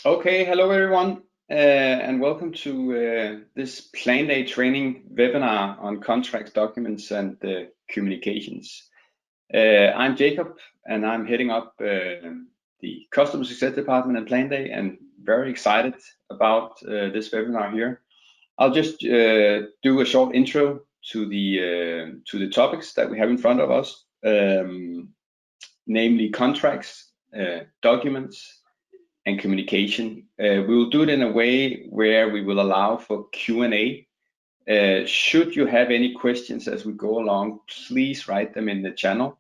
Okay, hello everyone, and welcome to this Planday training webinar on contracts, documents, and communications. I'm Jacob, and I'm heading up the customer success department at Planday, and very excited about this webinar here. I'll just do a short intro to the topics that we have in front of us, namely contracts, documents, and communication. We will do it in a way where we will allow for Q&A. Should you have any questions as we go along, please write them in the channel,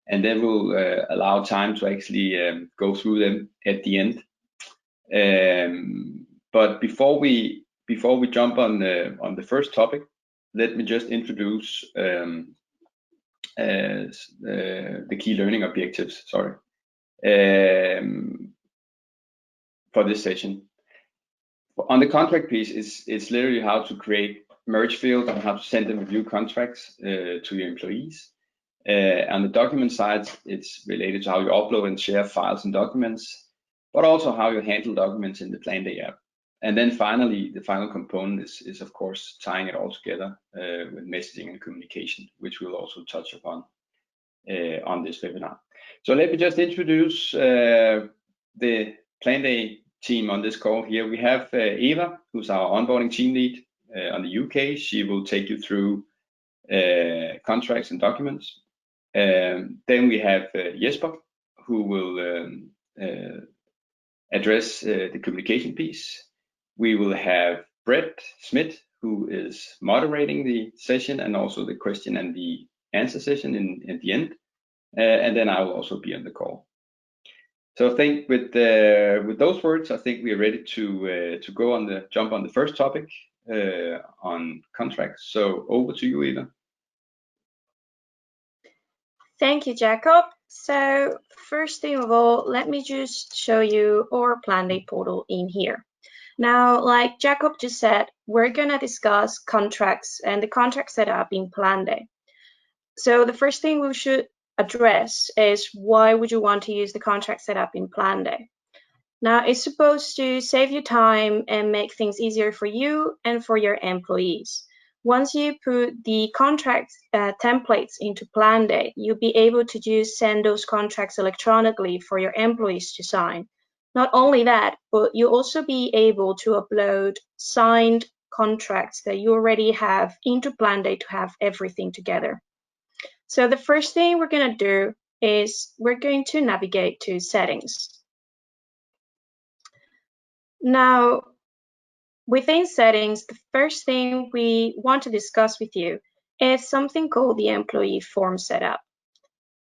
and then we'll allow time to actually go through them at the end. But before we jump on the first topic, let me just introduce the key learning objectives. Sorry. For this session. On the contract piece, it's literally how to create merge fields and how to send and review contracts to your employees. On the document side, it's related to how you upload and share files and documents, but also how you handle documents in the Planday app. And then finally, the final component is of course tying it all together with messaging and communication, which we'll also touch upon on this webinar. So let me just introduce the Planday team on this call here. We have Eva, who's our onboarding team lead on the UK. She will take you through contracts and documents. Then we have Jesper, who will address the communication piece. We will have Brett Smith, who is moderating the session and also the question and the answer session at the end. And then I will also be on the call. So I think with those words, I think we are ready to jump on the first topic on contracts. So over to you, Eva. Thank you, Jacob. So first thing of all, let me just show you our Planday portal in here. Now, like Jacob just said, we're gonna discuss contracts and the contract setup in Planday. So the first thing we should address is why would you want to use the contract setup in Planday? Now, it's supposed to save you time and make things easier for you and for your employees. Once you put the contract templates into Planday, you'll be able to just send those contracts electronically for your employees to sign. Not only that, but you'll also be able to upload signed contracts that you already have into Planday to have everything together. So the first thing we're going to do is we're going to navigate to settings. Now, within settings, the first thing we want to discuss with you is something called the employee form setup.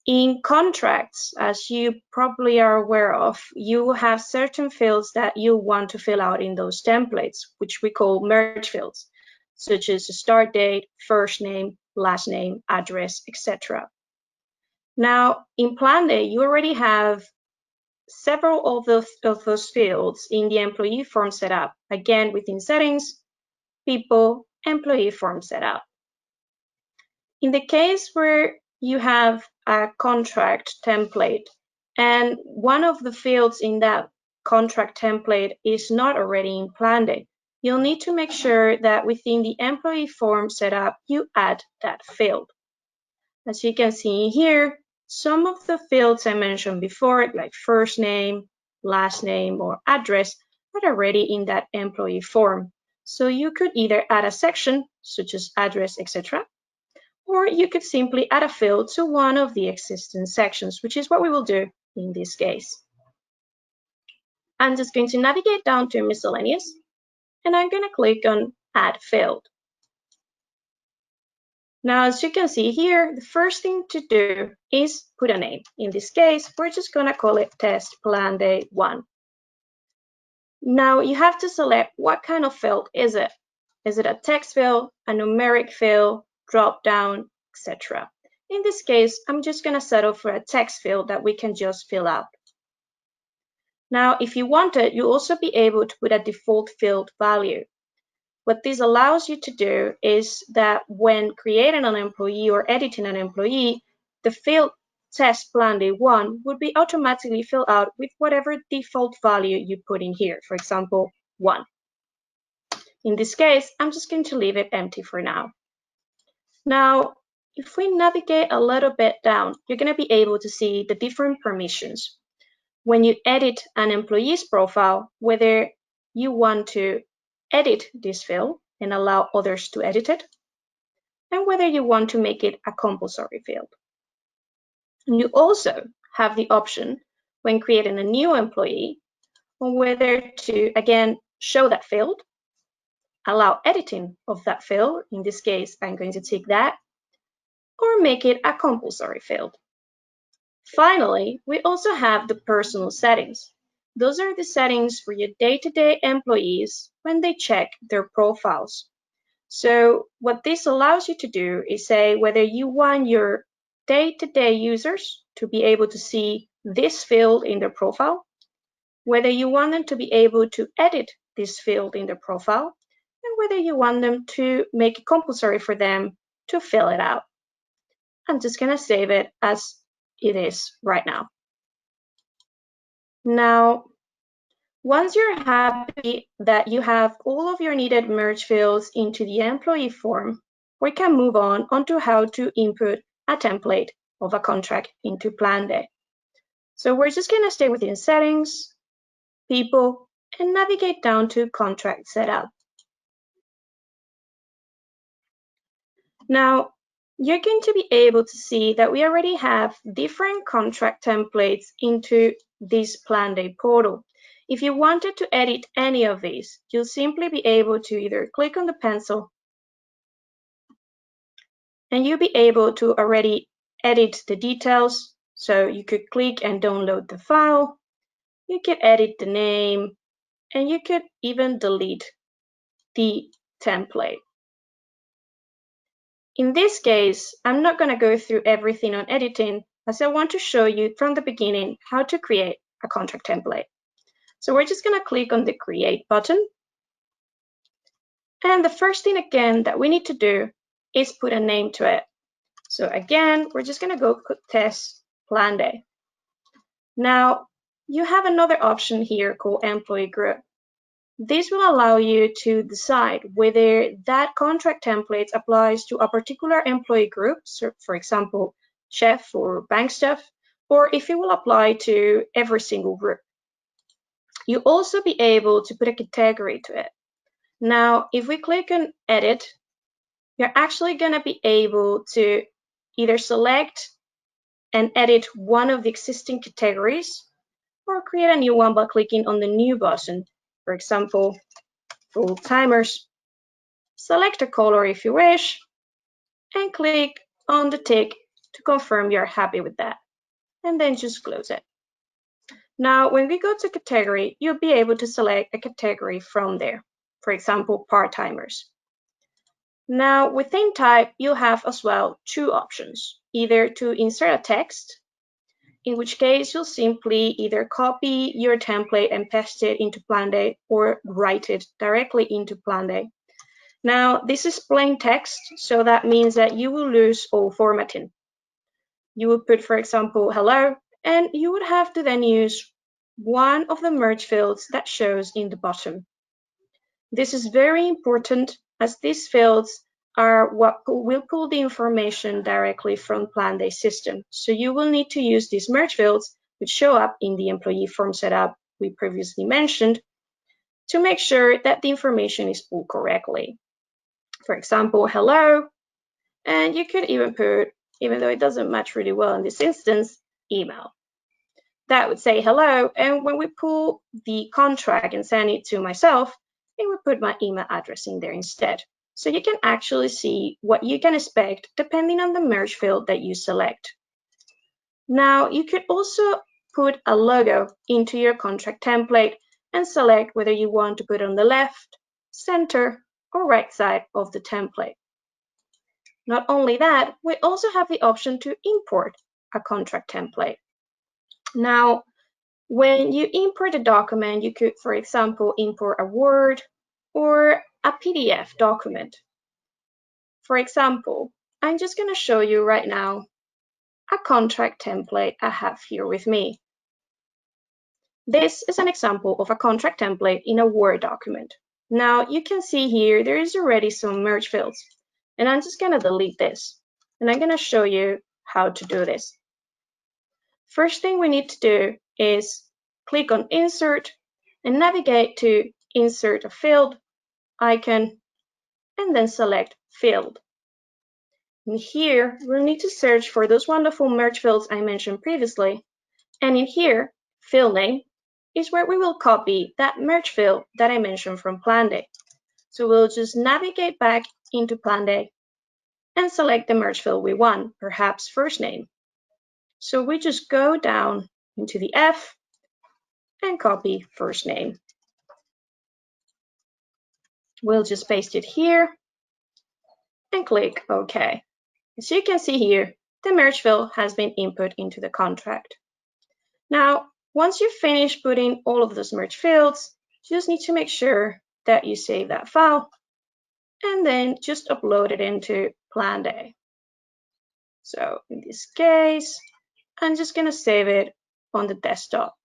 In contracts, as you probably are aware of, you have certain fields that you want to fill out in those templates, which we call merge fields, such as the start date, first name, last name, address, etc. Now, in Planday, you already have several of those fields in the employee form setup. Again, within settings, people, employee form setup. In the case where you have a contract template and one of the fields in that contract template is not already in Planday, you'll need to make sure that within the employee form setup, you add that field. As you can see here, some of the fields I mentioned before, like first name, last name, or address, are already in that employee form. So you could either add a section, such as address, etc., or you could simply add a field to one of the existing sections, which is what we will do in this case. I'm just going to navigate down to miscellaneous, and I'm going to click on add field. Now, as you can see here, the first thing to do is put a name. In this case, we're just going to call it Test Planday 1. Now, you have to select what kind of field is it. Is it a text field, a numeric field, drop down, etc. In this case, I'm just going to settle for a text field that we can just fill out. Now, if you wanted, you'll also be able to put a default field value. What this allows you to do is that when creating an employee or editing an employee, the field test Planday 1 would be automatically filled out with whatever default value you put in here, for example, 1. In this case, I'm just going to leave it empty for now. Now, if we navigate a little bit down, you're going to be able to see the different permissions. When you edit an employee's profile, whether you want to edit this field and allow others to edit it, and whether you want to make it a compulsory field. And you also have the option when creating a new employee on whether to, again, show that field, allow editing of that field. In this case, I'm going to take that, or make it a compulsory field. Finally, we also have the personal settings. Those are the settings for your day-to-day employees when they check their profiles. So what this allows you to do is say whether you want your day-to-day users to be able to see this field in their profile, whether you want them to be able to edit this field in their profile, and whether you want them to make it compulsory for them to fill it out. I'm just going to save it as it is right now. Now, once you're happy that you have all of your needed merge fields into the employee form, we can move on onto how to input a template of a contract into Planday. So we're just going to stay within settings, people, and navigate down to contract setup. Now, you're going to be able to see that we already have different contract templates into this Planday portal. If you wanted to edit any of these, you'll simply be able to either click on the pencil and you'll be able to already edit the details. So you could click and download the file, you could edit the name, and you could even delete the template. In this case, I'm not going to go through everything on editing, as I want to show you from the beginning how to create a contract template. So we're just going to click on the Create button. And the first thing again that we need to do is put a name to it. So again, we're just going to go test Planday. Now, you have another option here called Employee Group. This will allow you to decide whether that contract template applies to a particular employee group, so for example, chef or bank staff, or if it will apply to every single group. You'll also be able to put a category to it. Now, if we click on Edit, you're actually going to be able to either select and edit one of the existing categories or create a new one by clicking on the New button. For example, full-timers. Select a color if you wish, and click on the tick to confirm you're happy with that, and then just close it. Now, when we go to category, you'll be able to select a category from there, for example, part-timers. Now, within type, you'll have as well two options, either to insert a text, in which case you'll simply either copy your template and paste it into Planday or write it directly into Planday. Now, this is plain text, so that means that you will lose all formatting. You would put, for example, hello, and you would have to then use one of the merge fields that shows in the bottom. This is very important, as these fields are what will pull the information directly from Planday system. So you will need to use these merge fields, which show up in the employee form setup we previously mentioned, to make sure that the information is pulled correctly. For example, hello, and you could even put, even though it doesn't match really well in this instance, email. That would say hello, and when we pull the contract and send it to myself, it would put my email address in there instead. So you can actually see what you can expect depending on the merge field that you select. Now, you could also put a logo into your contract template and select whether you want to put it on the left, center, or right side of the template. Not only that, we also have the option to import a contract template. Now, when you import a document, you could, for example, import a Word or a PDF document. For example, I'm just going to show you right now a contract template I have here with me. This is an example of a contract template in a Word document. Now you can see here there is already some merge fields, and I'm just going to delete this, and I'm going to show you how to do this. First thing we need to do is click on Insert and navigate to Insert a Field icon, and then select Field. And here we'll need to search for those wonderful merge fields I mentioned previously, and in here, field name is where we will copy that merge field that I mentioned from Planday. So we'll just navigate back into Planday and select the merge field we want, perhaps first name. So we just go down into the F and copy first name. We'll just paste it here and click OK. As you can see here, the merge field has been input into the contract. Now, once you've finished putting all of those merge fields, you just need to make sure that you save that file and then just upload it into Planday. So in this case, I'm just going to save it on the desktop.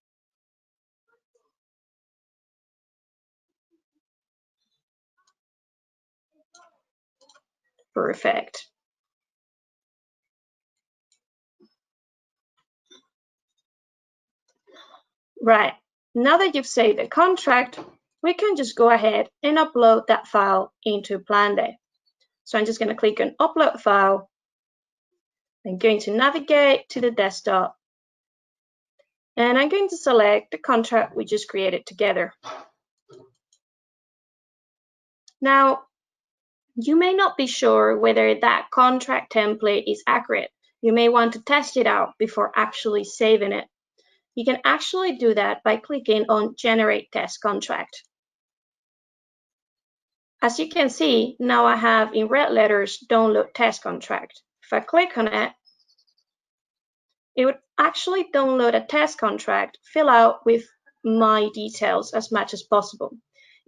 Perfect. Right, now that you've saved the contract, we can just go ahead and upload that file into Planday. So I'm just going to click on Upload File. I'm going to navigate to the desktop, and I'm going to select the contract we just created together. Now, you may not be sure whether that contract template is accurate. You may want to test it out before actually saving it. You can actually do that by clicking on Generate Test Contract. As you can see, now I have in red letters Download Test Contract. If I click on it, it would actually download a test contract, fill out with my details as much as possible.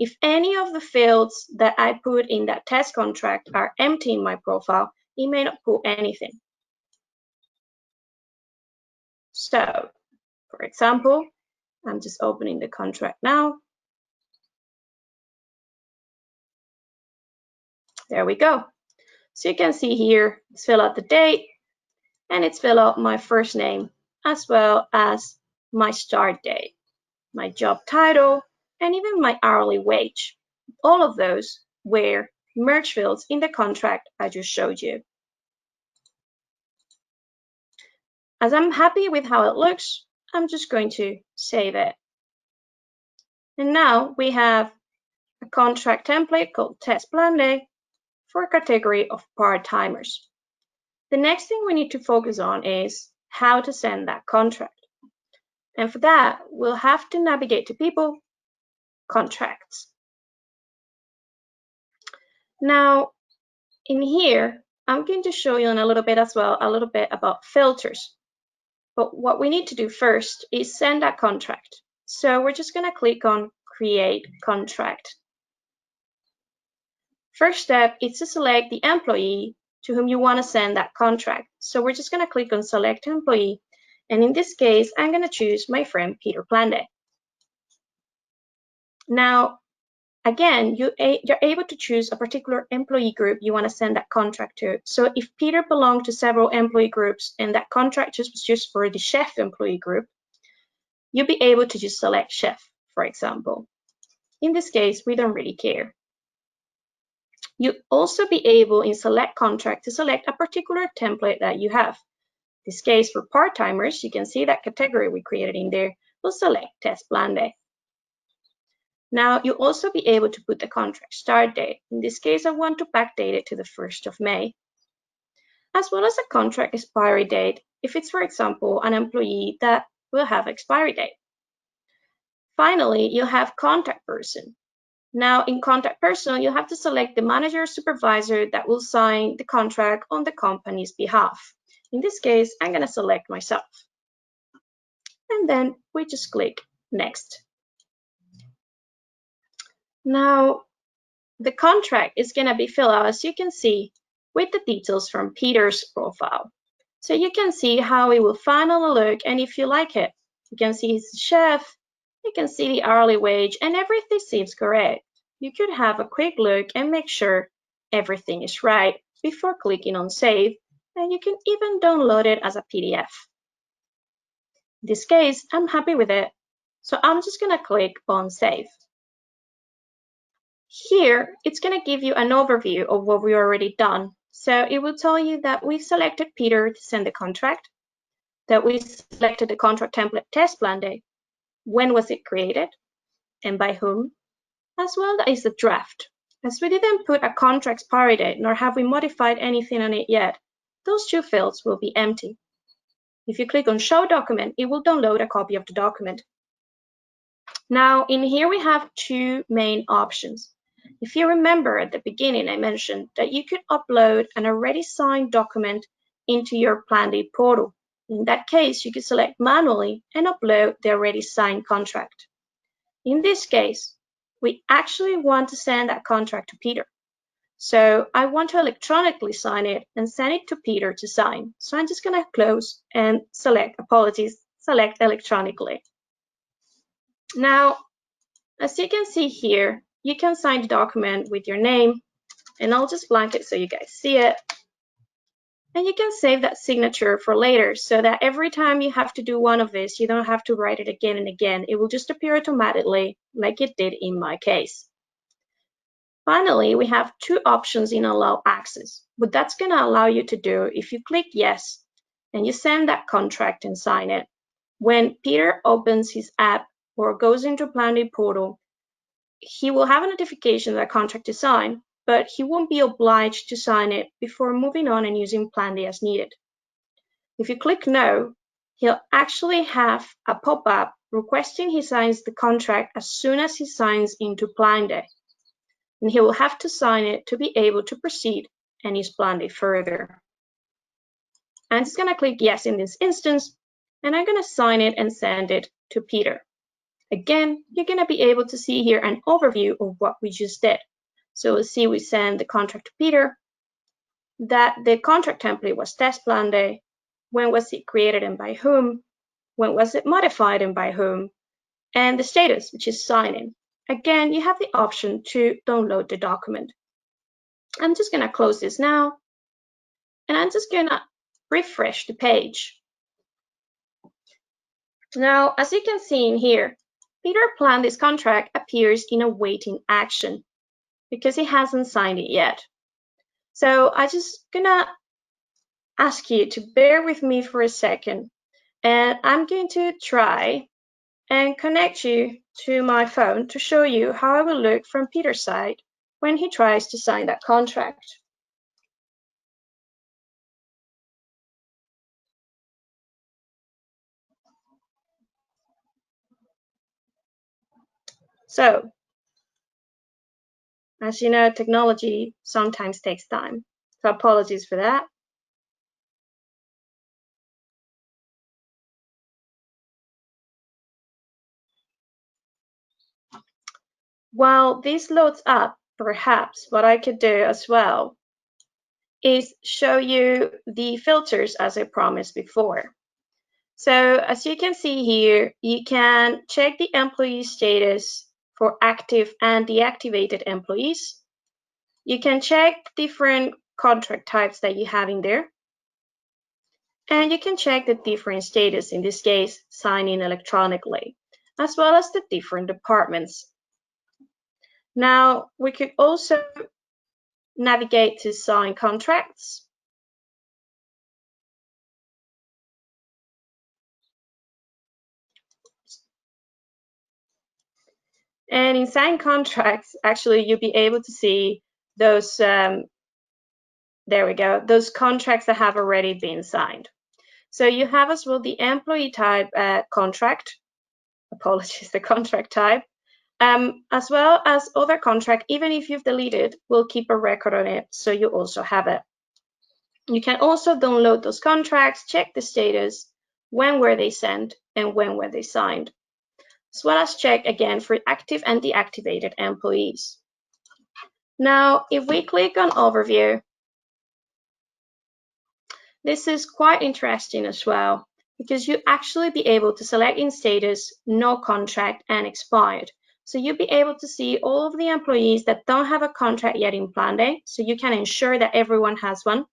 If any of the fields that I put in that test contract are empty in my profile, it may not put anything. So, for example, I'm just opening the contract now. There we go. So you can see here, it's fill out the date, and it's fill out my first name, as well as my start date, my job title, and even my hourly wage. All of those were merge fields in the contract I just showed you. As I'm happy with how it looks, I'm just going to save it. And now we have a contract template called Test Planday for a category of part-timers. The next thing we need to focus on is how to send that contract. And for that, we'll have to navigate to People, Contracts. Now, in here, I'm going to show you in a little bit as well, a little bit about filters. But what we need to do first is send that contract. So we're just going to click on Create Contract. First step is to select the employee to whom you want to send that contract. So we're just going to click on Select Employee. And in this case, I'm going to choose my friend Peter Planday. Now, again, you're able to choose a particular employee group you want to send that contract to. So if Peter belonged to several employee groups and that contract was just for the chef employee group, you'll be able to just select chef, for example. In this case, we don't really care. You'll also be able in Select Contract to select a particular template that you have. In this case, for part-timers, you can see that category we created in there. We'll select Test Planday. Now, you'll also be able to put the contract start date. In this case, I want to backdate it to the 1st of May, as well as a contract expiry date if it's, for example, an employee that will have expiry date. Finally, you'll have contact person. Now, in contact person, you'll have to select the manager or supervisor that will sign the contract on the company's behalf. In this case, I'm going to select myself. And then we just click Next. Now, the contract is going to be filled out, as you can see, with the details from Peter's profile. So you can see how it will finally look, and if you like it, you can see he's the chef, you can see the hourly wage, and everything seems correct. You could have a quick look and make sure everything is right before clicking on save, and you can even download it as a PDF. In this case, I'm happy with it, so I'm just going to click on save. Here, it's going to give you an overview of what we've already done. So it will tell you that we selected Peter to send the contract, that we selected the contract template test Planday, when was it created, and by whom, as well as the draft. As we didn't put a contract expiry date, nor have we modified anything on it yet, those two fields will be empty. If you click on Show Document, it will download a copy of the document. Now, in here we have two main options. If you remember at the beginning, I mentioned that you could upload an already signed document into your Planday portal. In that case, you could select manually and upload the already signed contract. In this case, we actually want to send that contract to Peter. So I want to electronically sign it and send it to Peter to sign. So I'm just going to close and select electronically. Now, as you can see here, you can sign the document with your name, and I'll just blank it so you guys see it. And you can save that signature for later so that every time you have to do one of these, you don't have to write it again and again. It will just appear automatically like it did in my case. Finally, we have two options in Allow Access. What that's going to allow you to do, if you click Yes, and you send that contract and sign it, when Peter opens his app or goes into Planday portal, he will have a notification that a contract is signed, but he won't be obliged to sign it before moving on and using Planday as needed. If you click No, he'll actually have a pop-up requesting he signs the contract as soon as he signs into Planday, and he will have to sign it to be able to proceed and use Planday further. I'm just going to click Yes in this instance, and I'm going to sign it and send it to Peter. Again, you're going to be able to see here an overview of what we just did. So we'll see we send the contract to Peter, that the contract template was test Planday, when was it created and by whom, when was it modified and by whom, and the status, which is signing. Again, you have the option to download the document. I'm just going to close this now, and I'm just going to refresh the page. Now, as you can see in here, Peter Planday's contract appears in a waiting action because he hasn't signed it yet. So I'm just gonna ask you to bear with me for a second, and I'm going to try and connect you to my phone to show you how it will look from Peter's side when he tries to sign that contract. So, as you know, technology sometimes takes time. So apologies for that. While this loads up, perhaps what I could do as well is show you the filters as I promised before. So as you can see here, you can check the employee status for active and deactivated employees. You can check different contract types that you have in there. And you can check the different status, in this case, signing electronically, as well as the different departments. Now, we could also navigate to sign contracts. And in sign contracts, actually, you'll be able to see those, there we go, those contracts that have already been signed. So you have as well the employee type contract, apologies, the contract type, as well as other contract, even if you've deleted, we'll keep a record on it, so you also have it. You can also download those contracts, check the status, when were they sent, and when were they signed, as well as check again for active and deactivated employees. Now, if we click on Overview, This is quite interesting as well, because you actually be able to select in status, no contract and expired. So you'll be able to see all of the employees that don't have a contract yet in Planday, so you can ensure that everyone has one.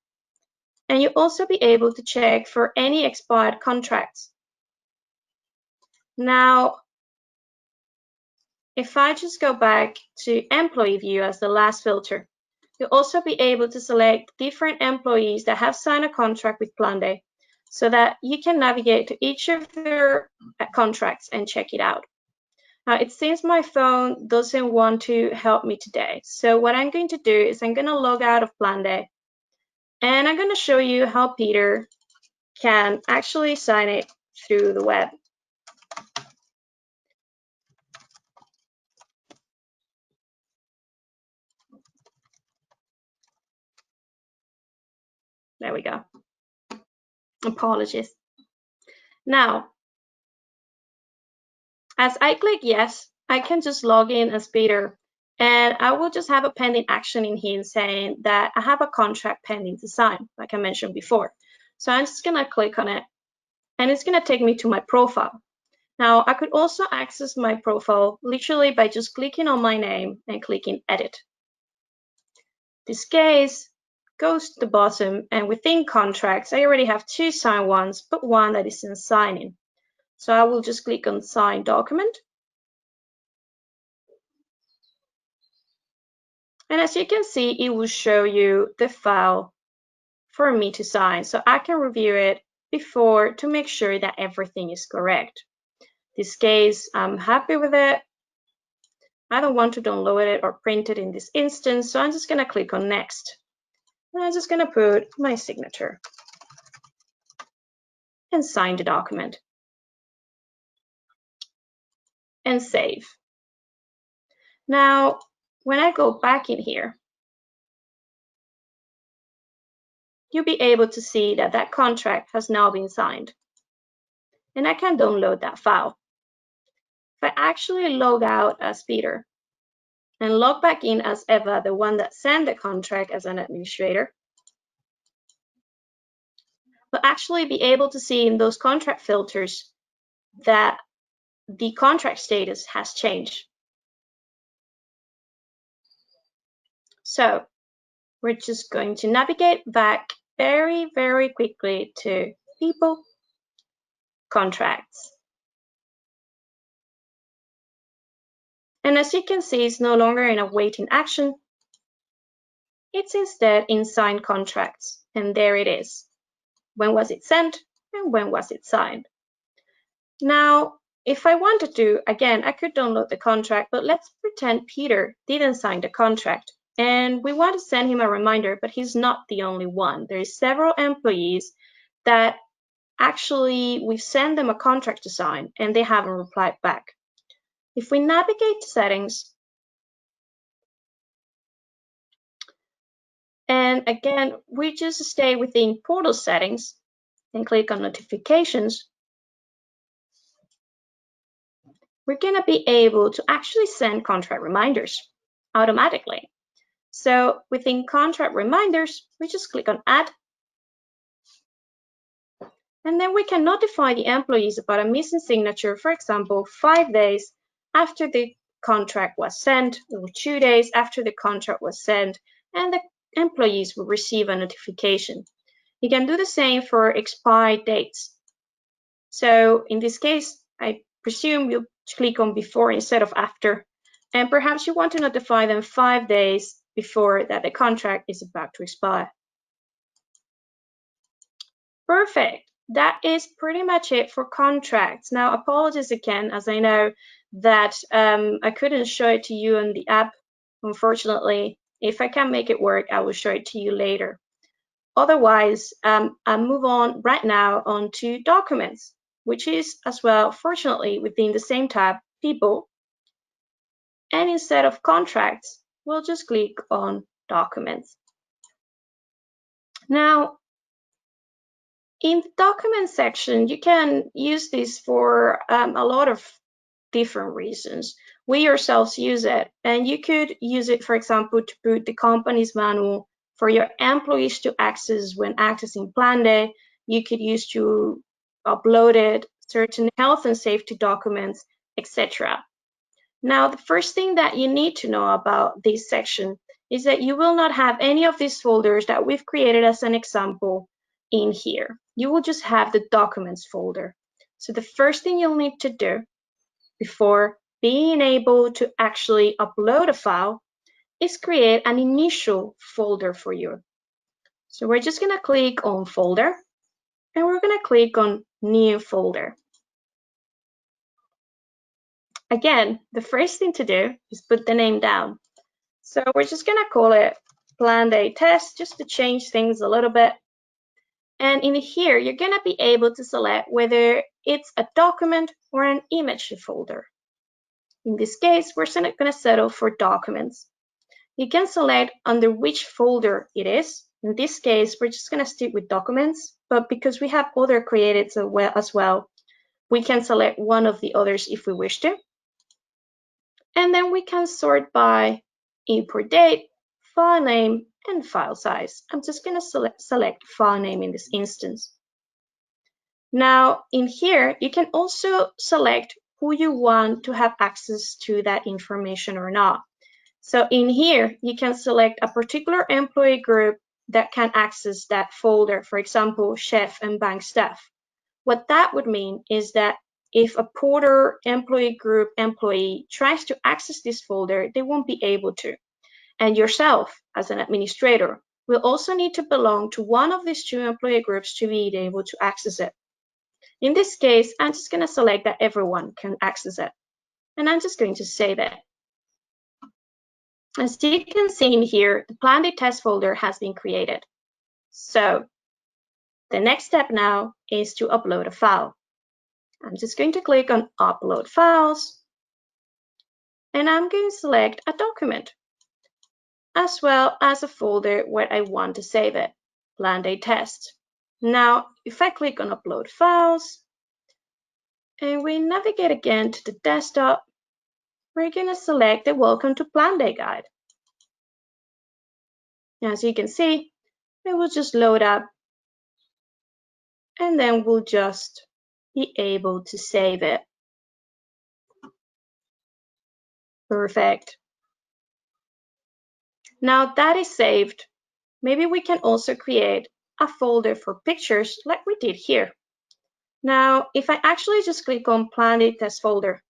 And you'll also be able to check for any expired contracts. Now, if I just go back to employee view as the last filter, you'll also be able to select different employees that have signed a contract with Planday so that you can navigate to each of their contracts and check it out. Now, it seems my phone doesn't want to help me today. So what I'm going to do is I'm going to log out of Planday, and I'm going to show you how Peter can actually sign it through the web. There we go. Apologies. Now, as I click yes, I can just log in as Peter, and I will just have a pending action in here saying that I have a contract pending to sign, like I mentioned before. So I'm just gonna click on it, and it's gonna take me to my profile. Now, I could also access my profile literally by just clicking on my name and clicking edit. This case goes to the bottom, and within contracts, I already have 2 signed ones, but one that isn't signing. So I will just click on sign document. And as you can see, it will show you the file for me to sign. So I can review it before to make sure that everything is correct. This case, I'm happy with it. I don't want to download it or print it in this instance, so I'm just going to click on next. And I'm just going to put my signature and sign the document and save. Now, when I go back in here, you'll be able to see that that contract has now been signed. And I can download that file. If I actually log out as Peter and log back in as Eva, the one that sent the contract as an administrator, we'll actually be able to see in those contract filters that the contract status has changed. So we're just going to navigate back very, very quickly to people, contracts. And as you can see, it's no longer in awaiting action. It's instead in signed contracts. And there it is. When was it sent and when was it signed? Now, if I wanted to, again, I could download the contract, but let's pretend Peter didn't sign the contract. And we want to send him a reminder, but he's not the only one. There's several employees that actually we've sent them a contract to sign and they haven't replied back. If we navigate to settings, and again, we just stay within portal settings and click on notifications, we're going to be able to actually send contract reminders automatically. So within contract reminders, we just click on add. And then we can notify the employees about a missing signature, for example, 5 days after the contract was sent, or 2 days after the contract was sent, and the employees will receive a notification. You can do the same for expired dates. So in this case, I presume you'll click on before instead of after, and perhaps you want to notify them 5 days before that the contract is about to expire. Perfect. That is pretty much it for contracts. Now, apologies again, as I know that I couldn't show it to you on the app, unfortunately. If I can make it work, I will show it to you later. Otherwise, I'll move on right now onto documents, which is as well, fortunately, within the same tab, people. And instead of contracts, we'll just click on documents. Now, in the document section, you can use this for a lot of different reasons. We ourselves use it, and you could use it, for example, to put the company's manual for your employees to access when accessing Planday. You could use to upload it, certain health and safety documents, etc. Now, the first thing that you need to know about this section is that you will not have any of these folders that we've created as an example in here. You will just have the documents folder. So the first thing you'll need to do before being able to actually upload a file is create an initial folder for you. So we're just going to click on folder and we're going to click on new folder. Again, the first thing to do is put the name down. So we're just going to call it Planday test just to change things a little bit. And in here, you're going to be able to select whether it's a document or an image folder. In this case, we're going to settle for documents. You can select under which folder it is. In this case, we're just going to stick with documents, but because we have other created as well, we can select one of the others if we wish to. And then we can sort by import date, file name, and file size. I'm just going to select file name in this instance. Now, in here, you can also select who you want to have access to that information or not. So in here, you can select a particular employee group that can access that folder, for example, chef and bank staff. What that would mean is that if a porter employee group employee tries to access this folder, they won't be able to. And yourself, as an administrator, will also need to belong to one of these two employee groups to be able to access it. In this case, I'm just going to select that everyone can access it. And I'm just going to save it. As you can see in here, the Planday test folder has been created. So the next step now is to upload a file. I'm just going to click on Upload Files, and I'm going to select a document, as well as a folder where I want to save it, Planday Test. Now, if I click on Upload Files, and we navigate again to the desktop, we're going to select the Welcome to Planday guide. As you can see, it will just load up, and then we'll just be able to save it. Perfect. Now that is saved, maybe we can also create a folder for pictures like we did here. Now, if I actually just click on Planday test folder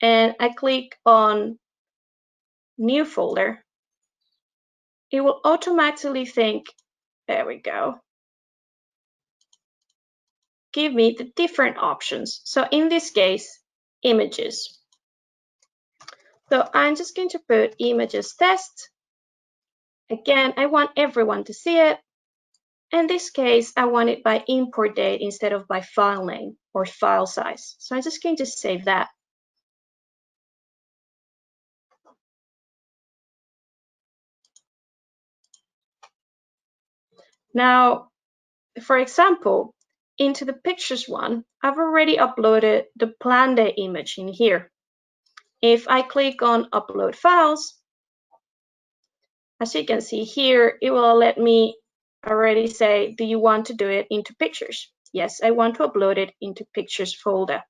and I click on new folder, it will automatically think, there we go, give me the different options. So in this case, images. So I'm just going to put images test. Again, I want everyone to see it. In this case, I want it by import date instead of by file name or file size. So I'm just going to save that. Now, for example, into the pictures one, I've already uploaded the Planday image in here. If I click on Upload Files, as you can see here, it will let me already say, do you want to do it into pictures? Yes, I want to upload it into pictures folder.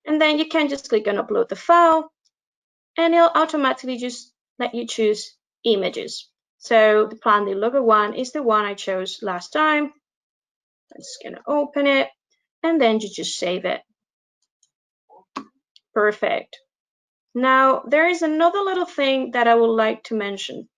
And then you can just click on Upload the file, and it'll automatically just let you choose images. So the Planday logo one is the one I chose last time. I'm just going to open it, and then you just save it. Perfect. Now, there is another little thing that I would like to mention.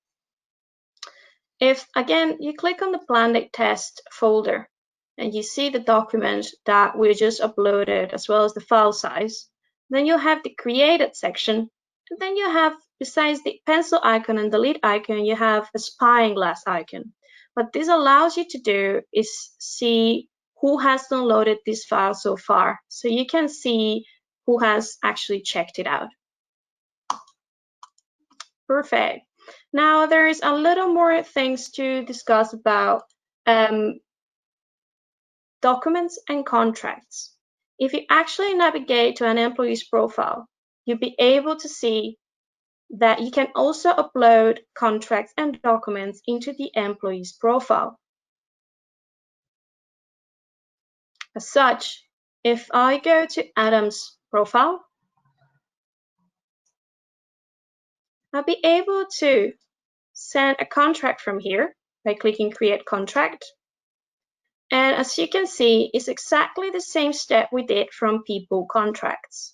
If, again, you click on the Planday test folder, and you see the document that we just uploaded, as well as the file size, then you'll have the Created section, and then you have, besides the pencil icon and delete icon, you have a spying glass icon. What this allows you to do is see who has downloaded this file so far. So you can see who has actually checked it out. Perfect. Now there's a little more things to discuss about documents and contracts. If you actually navigate to an employee's profile, you'll be able to see that you can also upload contracts and documents into the employee's profile. As such, if I go to Adam's profile, I'll be able to send a contract from here by clicking Create Contract. And as you can see, it's exactly the same step we did from People Contracts.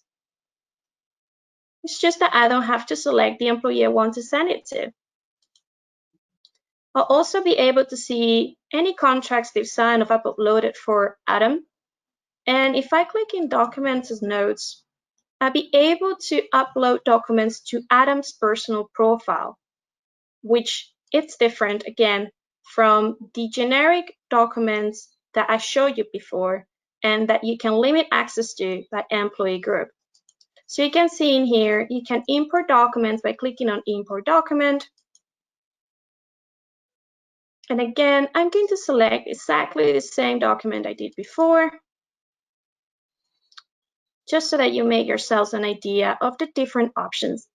It's just that I don't have to select the employee I want to send it to. I'll also be able to see any contracts they've signed or I've uploaded for Adam. And if I click in Documents as Notes, I'll be able to upload documents to Adam's personal profile, which it's different again from the generic documents that I showed you before and that you can limit access to by employee group. So you can see in here, you can import documents by clicking on Import Document. And again, I'm going to select exactly the same document I did before, just so that you make yourselves an idea of the different options.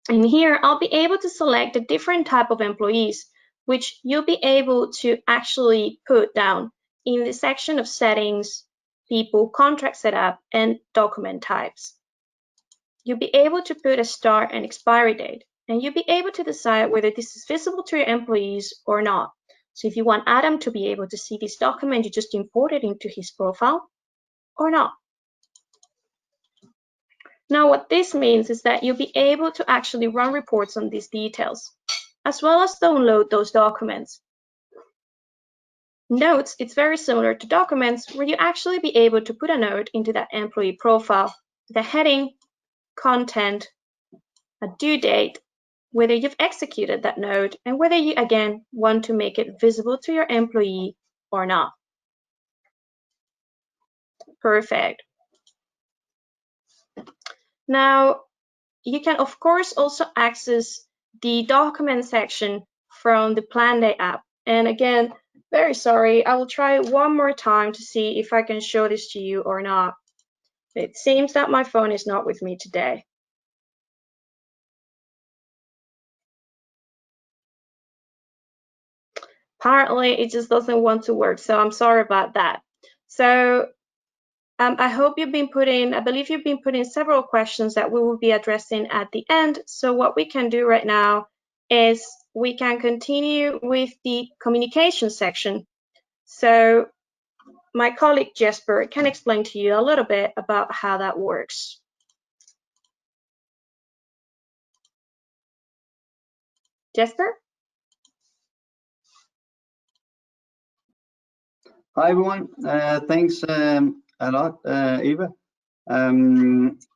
And here, I'll be able to select the different type of employees, which you'll be able to actually put down in the section of Settings, People, Contract Setup, and Document Types. You'll be able to put a start and expiry date, and you'll be able to decide whether this is visible to your employees or not. So if you want Adam to be able to see this document, you just import it into his profile or not. Now, what this means is that you'll be able to actually run reports on these details, as well as download those documents. Notes, it's very similar to documents where you actually be able to put a note into that employee profile, the heading, content, a due date, whether you've executed that note, and whether you, again, want to make it visible to your employee or not. Perfect. Now, you can, of course, also access the document section from the Planday app. And again, very sorry, I will try one more time to see if I can show this to you or not. It seems that my phone is not with me today. Apparently, it just doesn't want to work, so I'm sorry about that. So I hope you've been putting, I believe you've been putting several questions that we will be addressing at the end. So what we can do right now is we can continue with the communication section. So my colleague Jesper can explain to you a little bit about how that works. Jesper? Hi everyone, thanks a lot, Eva.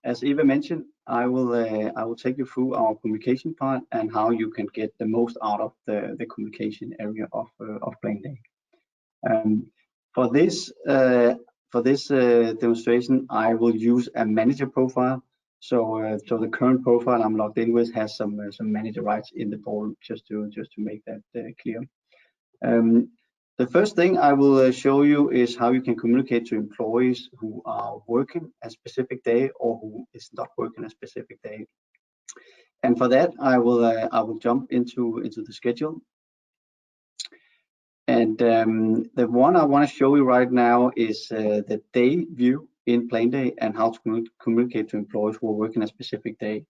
As Eva mentioned, I will take you through our communication part and how you can get the most out of the communication area of Planday. For this demonstration, I will use a manager profile. So the current profile I'm logged in with has some manager rights in the portal, just to make that clear. The first thing I will show you is how you can communicate to employees who are working a specific day or who is not working a specific day. And for that, I will jump into the schedule. And the one I want to show you right now is the day view in Planday and how to communicate to employees who are working a specific day.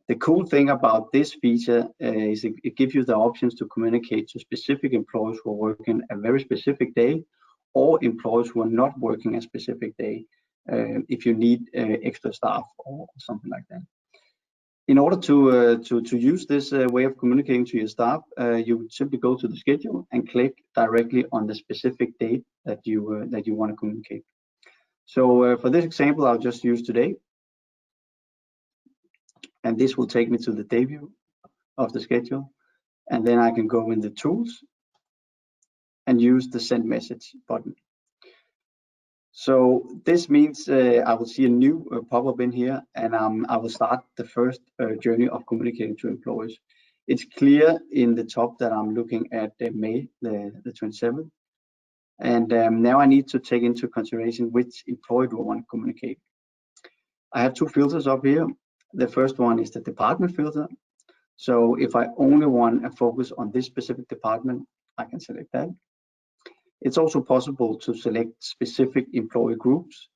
The cool thing about this feature is it gives you the options to communicate to specific employees who are working a very specific day, or employees who are not working a specific day, if you need extra staff or something like that. In order to use this way of communicating to your staff, you would simply go to the schedule and click directly on the specific date that you want to communicate. So for this example, I'll just use today. And this will take me to the day view of the schedule. And then I can go in the tools and use the send message button. So this means I will see a new pop-up in here, and I will start the first journey of communicating to employees. It's clear in the top that I'm looking at May the 27th. And now I need to take into consideration which employee do I want to communicate. I have two filters up here. The first one is the department filter. So if I only want to focus on this specific department, I can select that. It's also possible to select specific employee groups.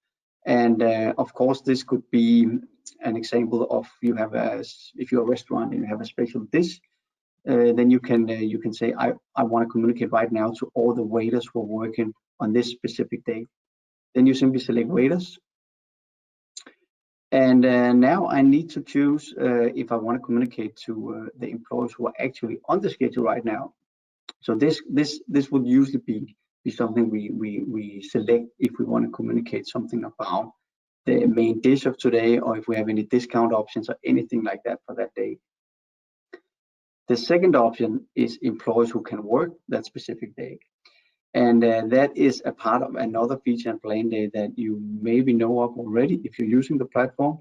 And of course, this could be an example of if you're a restaurant and you have a special dish, then you can say, I want to communicate right now to all the waiters who are working on this specific day. Then you simply select waiters. And now I need to choose if I want to communicate to the employees who are actually on the schedule right now. So this would usually be something we select if we want to communicate something about the main dish of today, or if we have any discount options or anything like that for that day. The second option is employees who can work that specific day. And that is a part of another feature in Planday that you maybe know of already if you're using the platform,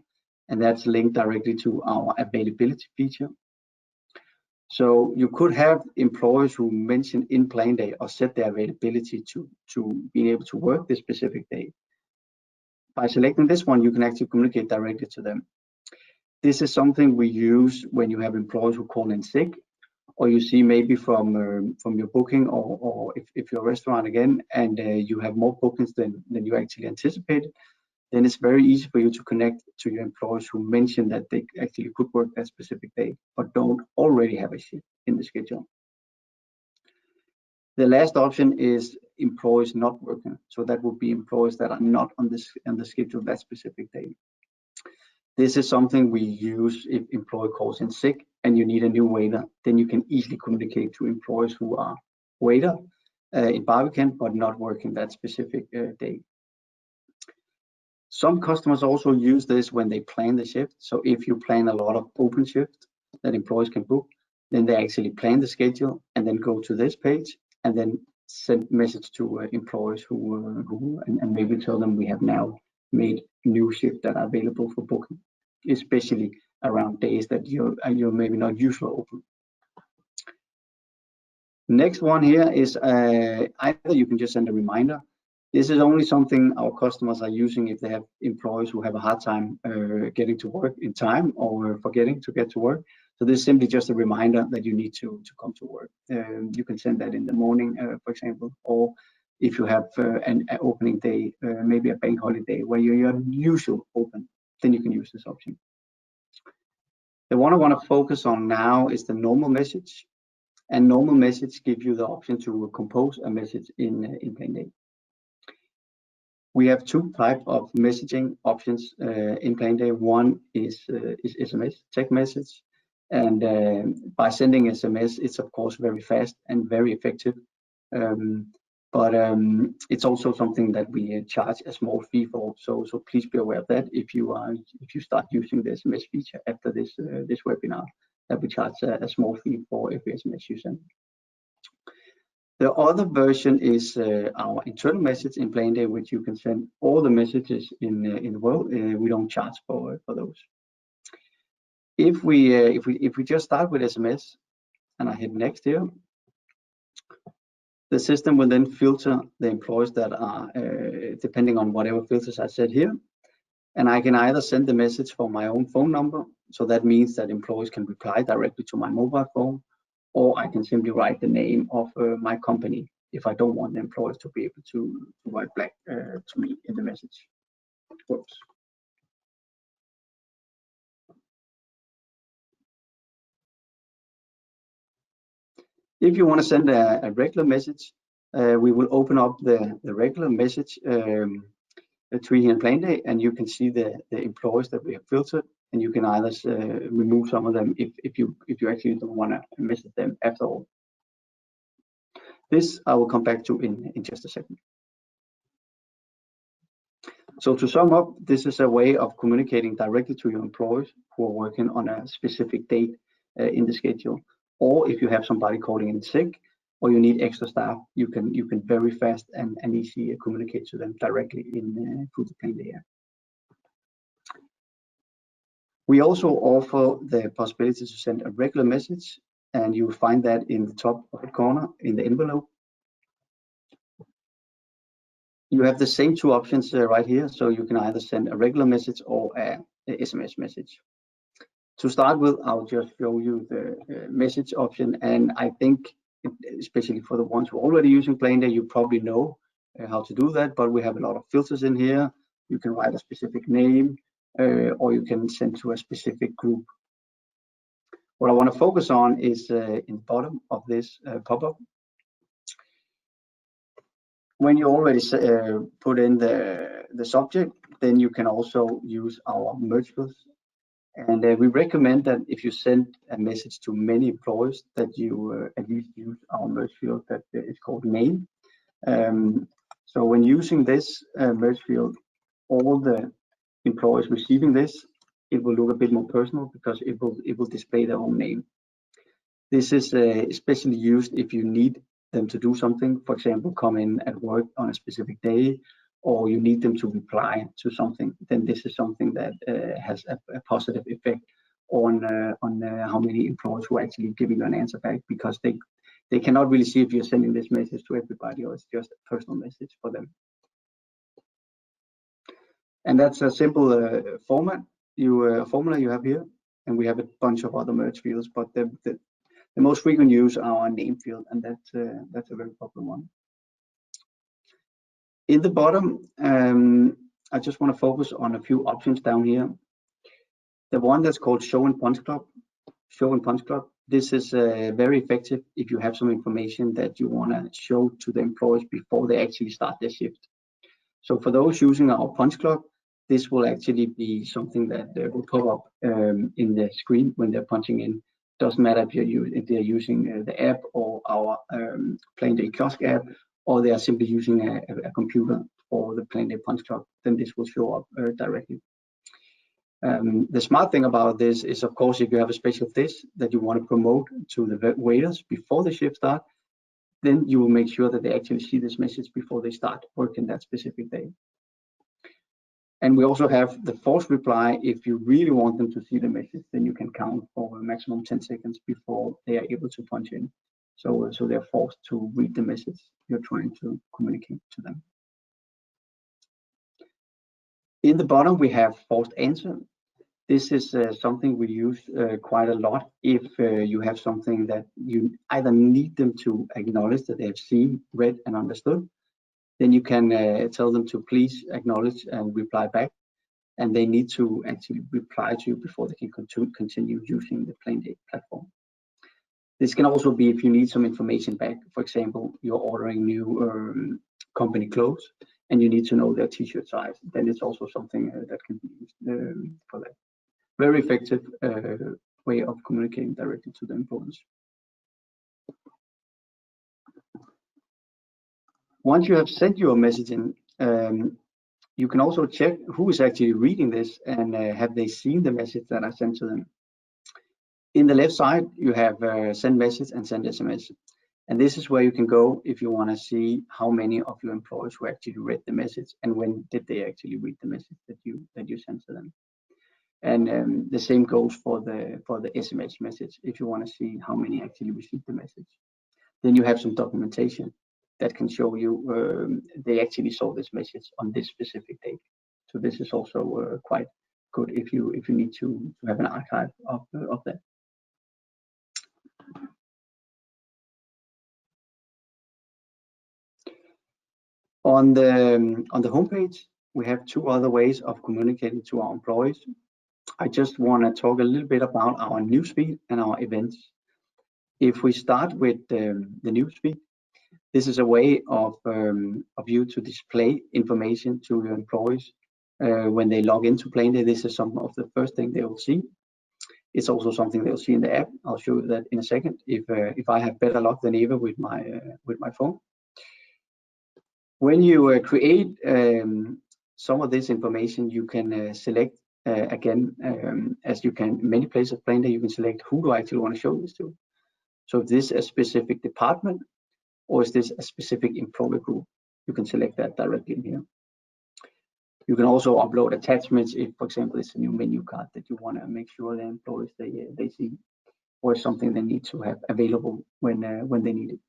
and that's linked directly to our availability feature. So you could have employees who mention in Planday or set their availability to be able to work this specific day. By selecting this one, you can actually communicate directly to them. This is something we use when you have employees who call in sick, or you see maybe from your booking, or if you're a restaurant again and you have more bookings than you actually anticipated, then it's very easy for you to connect to your employees who mention that they actually could work that specific day but don't already have a shift in the schedule. The last option is employees not working. So that would be employees that are not on the schedule that specific day. This is something we use if employee calls in sick and you need a new waiter. Then you can easily communicate to employees who are waiter in Barbican but not working that specific day. Some customers also use this when they plan the shift. So if you plan a lot of open shifts that employees can book, then they actually plan the schedule and then go to this page and then send message to employees who and maybe tell them we have now made new shifts that are available for booking, especially around days that you're maybe not usually open. Next one here is either you can just send a reminder. This is only something our customers are using if they have employees who have a hard time getting to work in time or forgetting to get to work. So this is simply just a reminder that you need to come to work. You can send that in the morning, for example, or if you have an opening day, maybe a bank holiday where you're usually open, then you can use this option. The one I want to focus on now is the normal message. And normal message gives you the option to compose a message in Planday. We have two types of messaging options in Planday. One is SMS, text message. And by sending SMS, it's of course very fast and very effective. But it's also something that we charge a small fee for. So please be aware of that if you start using the SMS feature after this webinar, that we charge a small fee for every SMS you send. The other version is our internal message in Planday, which you can send all the messages in the world. We don't charge for those. If we just start with SMS and I hit next here, the system will then filter the employees that are depending on whatever filters I set here. And I can either send the message from my own phone number, so that means that employees can reply directly to my mobile phone, or I can simply write the name of my company if I don't want the employees to be able to write back to me in the message. Oops. If you want to send a regular message, we will open up the regular message tree here in Planday, and you can see the employees that we have filtered, and you can either remove some of them if you actually don't want to message them after all. This I will come back to in just a second. So to sum up, this is a way of communicating directly to your employees who are working on a specific date in the schedule. Or if you have somebody calling in sick, or you need extra staff, you can very fast and easily communicate to them directly through the Planday app. We also offer the possibility to send a regular message, and you will find that in the top right corner in the envelope. You have the same two options right here, so you can either send a regular message or a SMS message. To start with, I'll just show you the message option, and I think, especially for the ones who are already using Planday, you probably know how to do that, but we have a lot of filters in here. You can write a specific name, or you can send to a specific group. What I want to focus on is in the bottom of this pop-up. When you already put in the subject, then you can also use our merge fields. And we recommend that if you send a message to many employees, that you at least use our merge field that is called name. So when using this merge field, all the employees receiving this, it will look a bit more personal because it will display their own name. This is especially used if you need them to do something, for example, come in at work on a specific day, or you need them to reply to something. Then this is something that has a positive effect on how many employees who are actually giving you an answer back, because they cannot really see if you're sending this message to everybody or it's just a personal message for them. And that's a simple formula you have here, and we have a bunch of other merge fields, but the most frequent use are our name field, and that's a very popular one. In the bottom, I just want to focus on a few options down here. The one that's called Show and Punch Club. This is very effective if you have some information that you want to show to the employees before they actually start their shift. So for those using our Punch Club, this will actually be something that will pop up in the screen when they're punching in. Doesn't matter if they're using the app or our Planday Kiosk app, or they are simply using a computer or the Planday Punch Club, then this will show up directly. The smart thing about this is, of course, if you have a special dish that you want to promote to the waiters before the shift start, then you will make sure that they actually see this message before they start working that specific day. And we also have the forced reply. If you really want them to see the message, then you can count for a maximum 10 seconds before they are able to punch in. So they're forced to read the message you're trying to communicate to them. In the bottom, we have forced answer. This is something we use quite a lot if you have something that you either need them to acknowledge that they have seen, read, and understood. Then you can tell them to please acknowledge and reply back, and they need to actually reply to you before they can continue using the Planday platform. This can also be if you need some information back. For example, you're ordering new company clothes and you need to know their t-shirt size. Then it's also something that can be used for that. Very effective way of communicating directly to the employees. Once you have sent your messaging, you can also check who is actually reading this and have they seen the message that I sent to them. In the left side, you have send message and send SMS. And this is where you can go if you want to see how many of your employees who actually read the message and when did they actually read the message that you sent to them. And the same goes for the SMS message if you want to see how many actually received the message. Then you have some documentation that can show you they actually saw this message on this specific date. So this is also quite good if you need to have an archive of that. On the homepage, we have two other ways of communicating to our employees. I just want to talk a little bit about our Newspeak and our events. If we start with the Newspeak, this is a way of you to display information to your employees when they log into Planday. This is some of the first thing they will see. It's also something they'll see in the app. I'll show you that in a second. If I have better luck than ever with my phone. When you create some of this information, you can select again, as you can in many places of Planday, you can select who do I actually want to show this to. So if this is a specific department, or is this a specific employee group, you can select that directly in here. You can also upload attachments if, for example, it's a new menu card that you want to make sure the employees they see, or something they need to have available when they need it.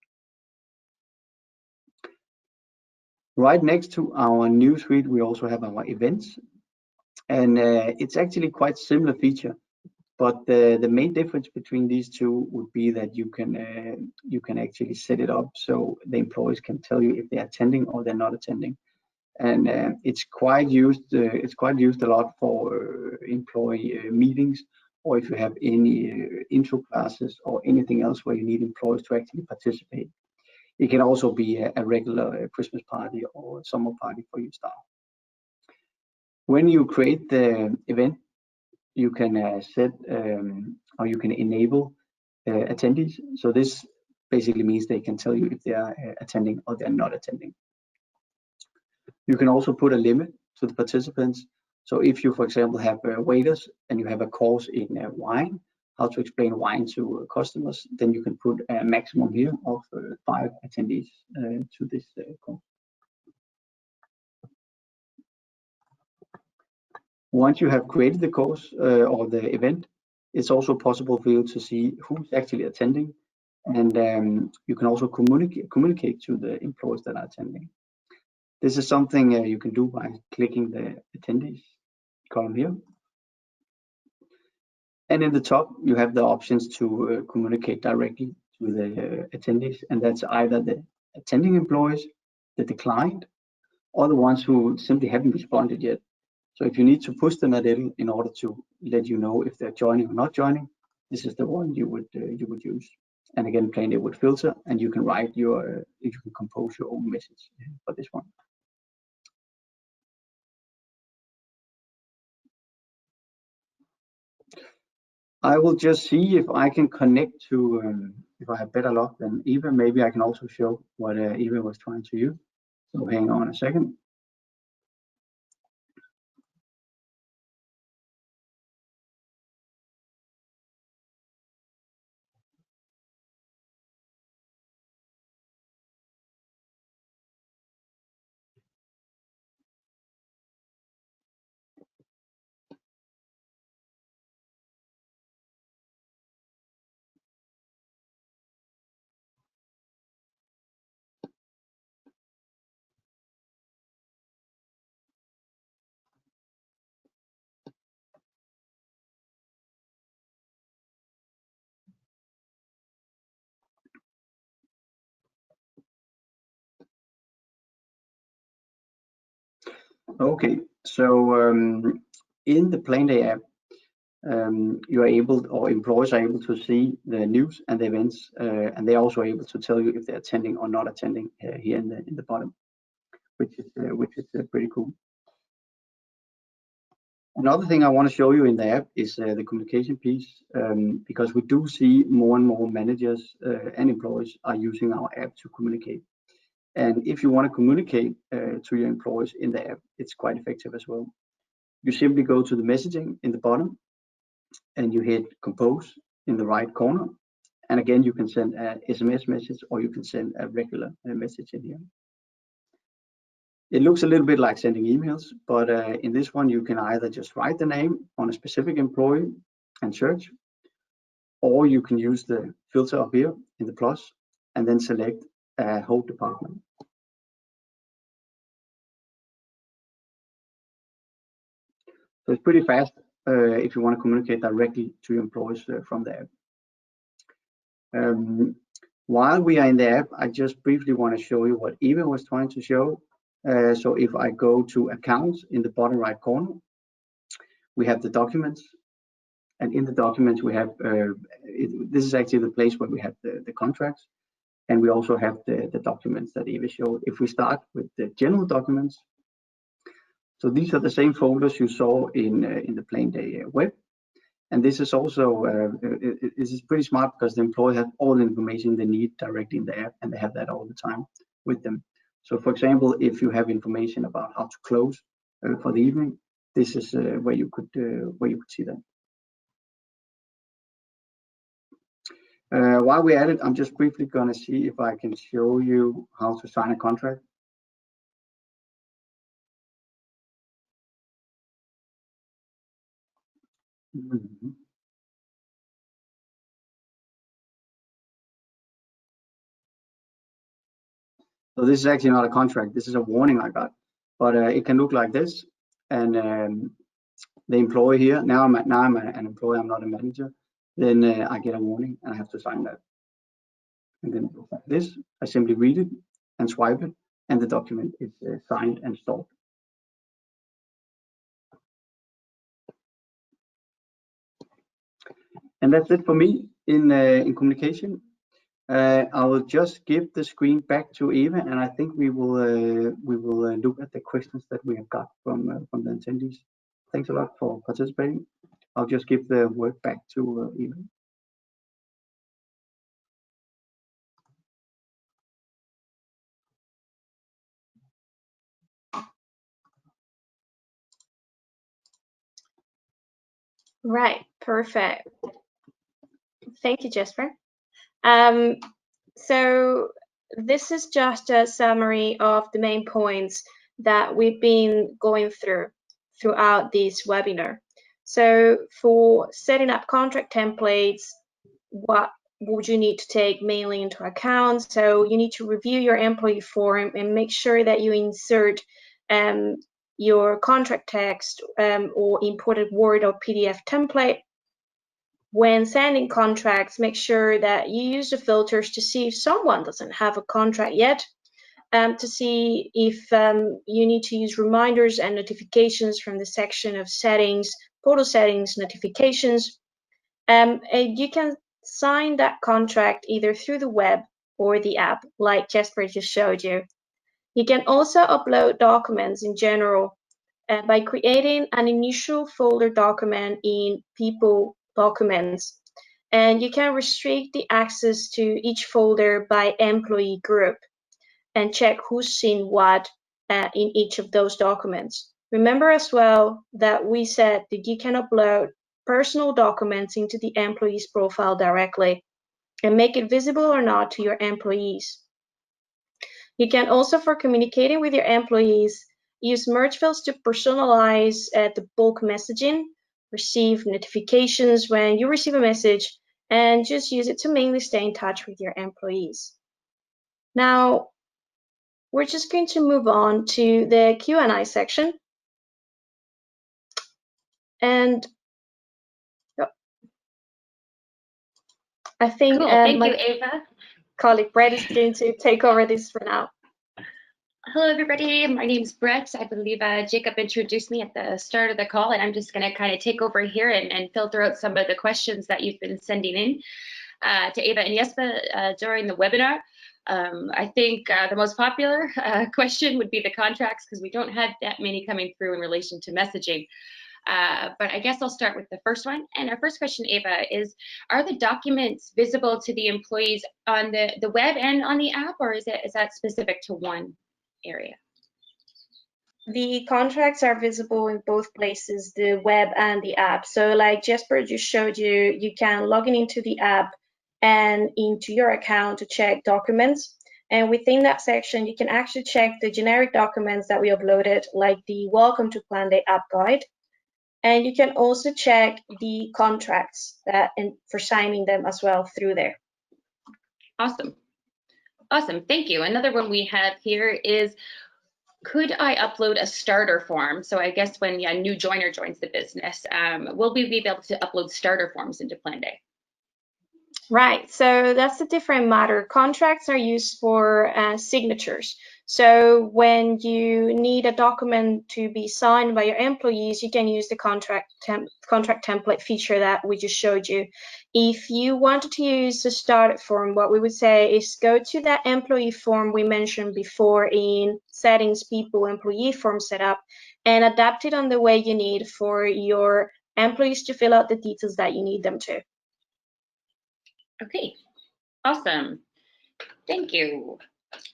Right next to our Newsfeed, we also have our events. And it's actually quite similar feature, but the main difference between these two would be that you can actually set it up so the employees can tell you if they're attending or they're not attending. And it's quite used a lot for employee meetings, or if you have any intro classes or anything else where you need employees to actually participate. It can also be a regular Christmas party or summer party for your staff. When you create the event, you can set or you can enable attendees. So this basically means they can tell you if they are attending or they're not attending. You can also put a limit to the participants. So if you, for example, have waiters and you have a course in wine, how to explain wine to customers, then you can put a maximum here of 5 attendees to this course. Once you have created the course or the event, it's also possible for you to see who's actually attending, and you can also communicate to the employees that are attending. This is something you can do by clicking the attendees column here. And in the top, you have the options to communicate directly to the attendees, and that's either the attending employees, the client, or the ones who simply haven't responded yet. So if you need to push them a little in order to let you know if they're joining or not joining, this is the one you would use. And again, Planday would filter, and you can write you can compose your own message for this one. I will just see if I can connect to, if I have better luck than Eva, maybe I can also show what Eva was trying to use. So hang on a second. Okay, so in the Planday app, you are able, or employees are able to see the news and the events, and they're also able to tell you if they're attending or not attending here in the bottom, which is pretty cool. Another thing I want to show you in the app is the communication piece, because we do see more and more managers and employees are using our app to communicate. And if you want to communicate to your employees in the app, it's quite effective as well. You simply go to the messaging in the bottom, and you hit compose in the right corner. And again, you can send an SMS message, or you can send a regular message in here. It looks a little bit like sending emails, but in this one, you can either just write the name on a specific employee and search, or you can use the filter up here in the plus and then select a whole department. So it's pretty fast if you want to communicate directly to your employees from the app. While we are in the app, I just briefly want to show you what Eva was trying to show. So if I go to accounts in the bottom right corner, we have the documents, and in the documents we have, this is actually the place where we have the contracts, and we also have the documents that Eva showed. If we start with the general documents, so these are the same folders you saw in the Planday web. And this is also, this is pretty smart because the employee has all the information they need directly in the app, and they have that all the time with them. So for example, if you have information about how to close for the evening, this is where you could see that. While we're at it, I'm just briefly gonna see if I can show you how to sign a contract. Mm-hmm. So this is actually not a contract. This is a warning I got, but it can look like this. And the employee here, now I'm an employee, I'm not a manager, then I get a warning and I have to sign that. And then this, I simply read it and swipe it, and the document is signed and stored. And that's it for me in communication. I will just give the screen back to Eva, and I think we will look at the questions that we have got from the attendees. Thanks a lot for participating. I'll just give the word back to Eva. Right, perfect. Thank you, Jesper. So this is just a summary of the main points that we've been going throughout this webinar. So for setting up contract templates, what would you need to take mainly into account? So you need to review your employee form and make sure that you insert your contract text or imported Word or PDF template. When sending contracts, make sure that you use the filters to see if someone doesn't have a contract yet, to see if you need to use reminders and notifications from the section of settings, portal settings, notifications. And you can sign that contract either through the web or the app, like Jesper just showed you. You can also upload documents in general by creating an initial folder document in People Documents. And you can restrict the access to each folder by employee group and check who's seen what in each of those documents. Remember as well that we said that you can upload personal documents into the employee's profile directly and make it visible or not to your employees. You can also, for communicating with your employees, use merge fields to personalize the bulk messaging, receive notifications when you receive a message, and just use it to mainly stay in touch with your employees. Now, we're just going to move on to the Q&A section. And I think cool. Thank you, Eva. Colleague Brett is going to take over this for now. Hello, everybody. My name's Brett. I believe Jacob introduced me at the start of the call, and I'm just going to kind of take over here and filter out some of the questions that you've been sending in to Eva and Jesper during the webinar. I think the most popular question would be the contracts, because we don't have that many coming through in relation to messaging. But I guess I'll start with the first one. And our first question, Eva, is, are the documents visible to the employees on the web and on the app, or is that specific to one area? The contracts are visible in both places, the web and the app. So like Jesper just showed you, you can log in into the app and into your account to check documents. And within that section, you can actually check the generic documents that we uploaded, like the Welcome to Planday App Guide. And you can also check the contracts and for signing them as well through there. Awesome. Awesome. Thank you. Another one we have here is, could I upload a starter form? So I guess when a new joiner joins the business, will we be able to upload starter forms into Planday? Right, so that's a different matter. Contracts are used for signatures. So when you need a document to be signed by your employees, you can use the contract template feature that we just showed you. If you wanted to use the starter form, what we would say is go to that employee form we mentioned before in Settings, People, Employee Form Setup, and adapt it on the way you need for your employees to fill out the details that you need them to. Okay, awesome. Thank you.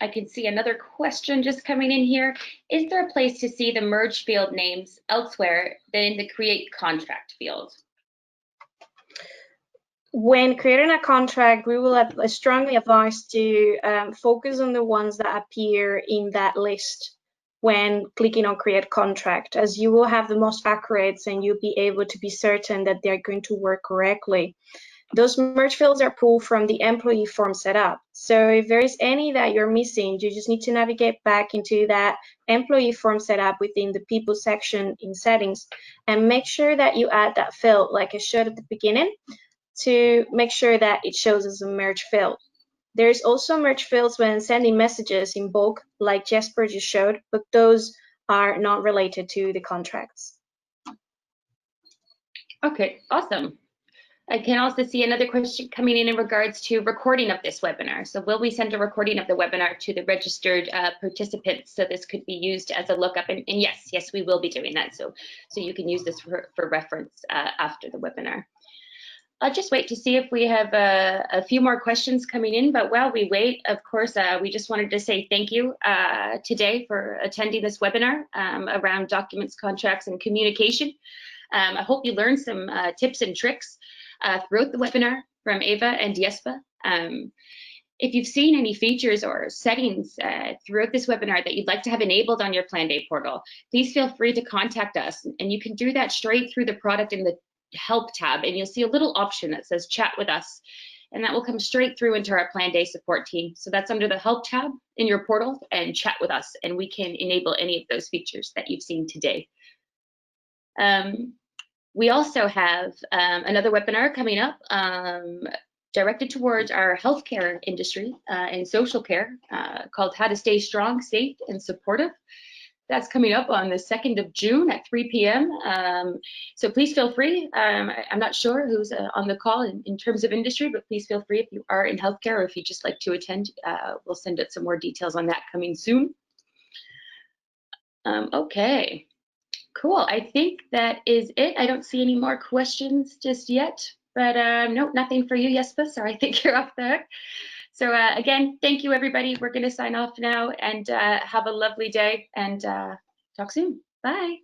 I can see another question just coming in here. Is there a place to see the merge field names elsewhere than in the create contract field? When creating a contract, we will strongly advise to focus on the ones that appear in that list when clicking on create contract, as you will have the most accurate and you'll be able to be certain that they're going to work correctly. Those merge fields are pulled from the employee form setup. So if there is any that you're missing, you just need to navigate back into that employee form setup within the people section in settings and make sure that you add that field like I showed at the beginning to make sure that it shows as a merge field. There's also merge fields when sending messages in bulk like Jesper just showed, but those are not related to the contracts. Okay, awesome. I can also see another question coming in regards to recording of this webinar. So will we send a recording of the webinar to the registered participants so this could be used as a lookup? And yes, we will be doing that. So you can use this for reference after the webinar. I'll just wait to see if we have a few more questions coming in, but while we wait, of course, we just wanted to say thank you today for attending this webinar around documents, contracts, and communication. I hope you learned some tips and tricks throughout the webinar from Eva and Jesper. If you've seen any features or settings throughout this webinar that you'd like to have enabled on your Planday portal, please feel free to contact us. And you can do that straight through the product in the Help tab, and you'll see a little option that says Chat with Us. And that will come straight through into our Planday support team. So that's under the Help tab in your portal, and Chat with Us, and we can enable any of those features that you've seen today. We also have another webinar coming up directed towards our healthcare industry and social care called How to Stay Strong, Safe, and Supportive. That's coming up on the 2nd of June at 3 p.m. So please feel free. I'm not sure who's on the call in terms of industry, but please feel free if you are in healthcare or if you'd just like to attend. We'll send out some more details on that coming soon. Okay. Cool. I think that is it. I don't see any more questions just yet, but nope, nothing for you, Jesper. So I think you're off the hook. So again, thank you, everybody. We're going to sign off now and have a lovely day and talk soon. Bye.